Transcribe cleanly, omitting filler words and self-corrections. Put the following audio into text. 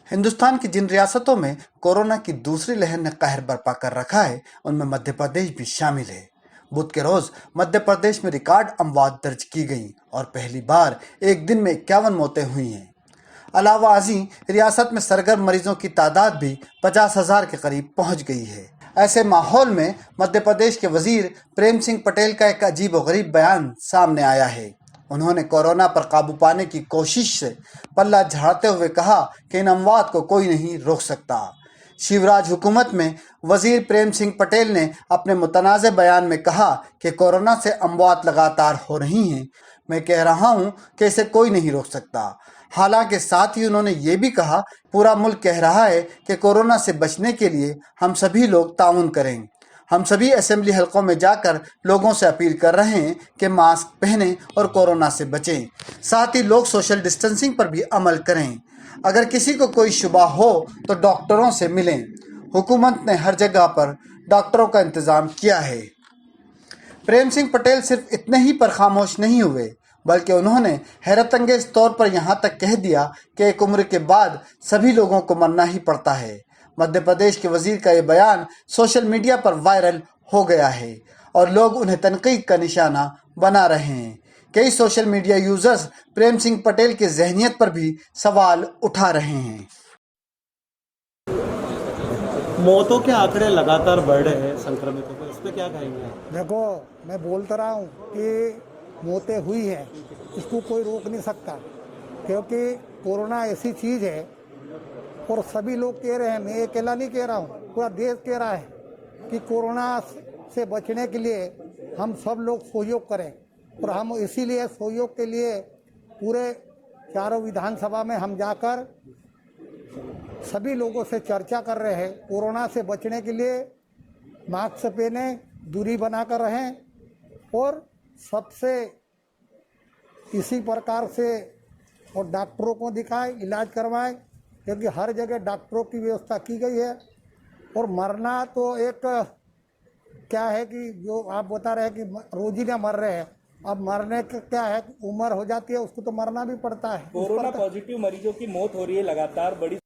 हिंदुस्तान की जिन रियासतों में कोरोना की दूसरी लहर ने कहर बरपा कर रखा है, उनमें मध्य प्रदेश भी शामिल है। बुध के रोज मध्य प्रदेश में रिकॉर्ड अमवात दर्ज की गई और पहली बार एक दिन में 51 मौतें हुई हैं। अलावा अजी रियासत में सरगर्म मरीजों की तादाद भी 50,000 के करीब पहुंच गई है। ऐसे माहौल में मध्य प्रदेश के वजीर प्रेम सिंह पटेल का एक अजीबोगरीब बयान सामने आया है। उन्होंने कोरोना पर काबू पाने की कोशिश से पल्ला झाड़ते हुए कहा कि इन अमवात को कोई नहीं रोक सकता। शिवराज हुकूमत में वजीर प्रेम सिंह पटेल ने अपने मुतनाज़ बयान में कहा कि कोरोना से अमवात लगातार हो रही हैं। मैं कह रहा हूं कि इसे कोई नहीं रोक सकता। हालांकि साथ ही उन्होंने ये भी कहा, पूरा मुल्क कह रहा है कि कोरोना से बचने के लिए हम सभी लोग ताउन करें। हम सभी असेंबली हलकों में जाकर लोगों से अपील कर रहे हैं कि मास्क पहनें और कोरोना से बचें। साथ ही लोग सोशल डिस्टेंसिंग पर भी अमल करें। अगर किसी को कोई शुबा हो तो डॉक्टरों से मिलें। हुकूमत ने हर जगह पर डॉक्टरों का इंतजाम किया है। प्रेम सिंह पटेल सिर्फ इतने ही पर खामोश नहीं हुए, बल्कि उन्होंने हैरत अंगेज तौर पर यहाँ तक कह दिया कि एक उम्र के बाद सभी लोगों को मरना ही पड़ता है। मध्य प्रदेश के वजीर का ये बयान सोशल मीडिया पर वायरल हो गया है और लोग उन्हें तनकीद का निशाना बना रहे हैं। कई social media users Prem Singh Patel की जहनियत पर भी सवाल उठा रहे हैं। मौतों के आंकड़े लगातार बढ़ रहे हैं संक्रमितों को, इस पे क्या कहेंगे? देखो, मैं बोलता रहा हूँ कि मौतें हुई हैं, इसको कोई रोक नहीं सकता, क्योंकि कोरोना ऐसी चीज़ है और सभी लोग कह रहे हैं, मैं अकेला नहीं कह रहा हूँ, पूरा देश कह रहा है कि कोरोना से बचने के लिए हम सब लोग सहयोग करें। और हम इसीलिए सहयोग के लिए पूरे चारों विधानसभा में हम जाकर सभी लोगों से चर्चा कर रहे हैं। कोरोना से बचने के लिए मास्क पहने, दूरी बनाकर रहें और सबसे इसी प्रकार से और डॉक्टरों को दिखाएं, इलाज करवाएं, क्योंकि हर जगह डॉक्टरों की व्यवस्था की गई है। और मरना तो एक क्या है कि जो आप बता रहे हैं कि रोज ही ना मर रहे हैं, अब मरने का क्या है, उम्र हो जाती है उसको तो मरना भी पड़ता है। कोरोना पॉजिटिव मरीजों की मौत हो रही है लगातार, बड़ी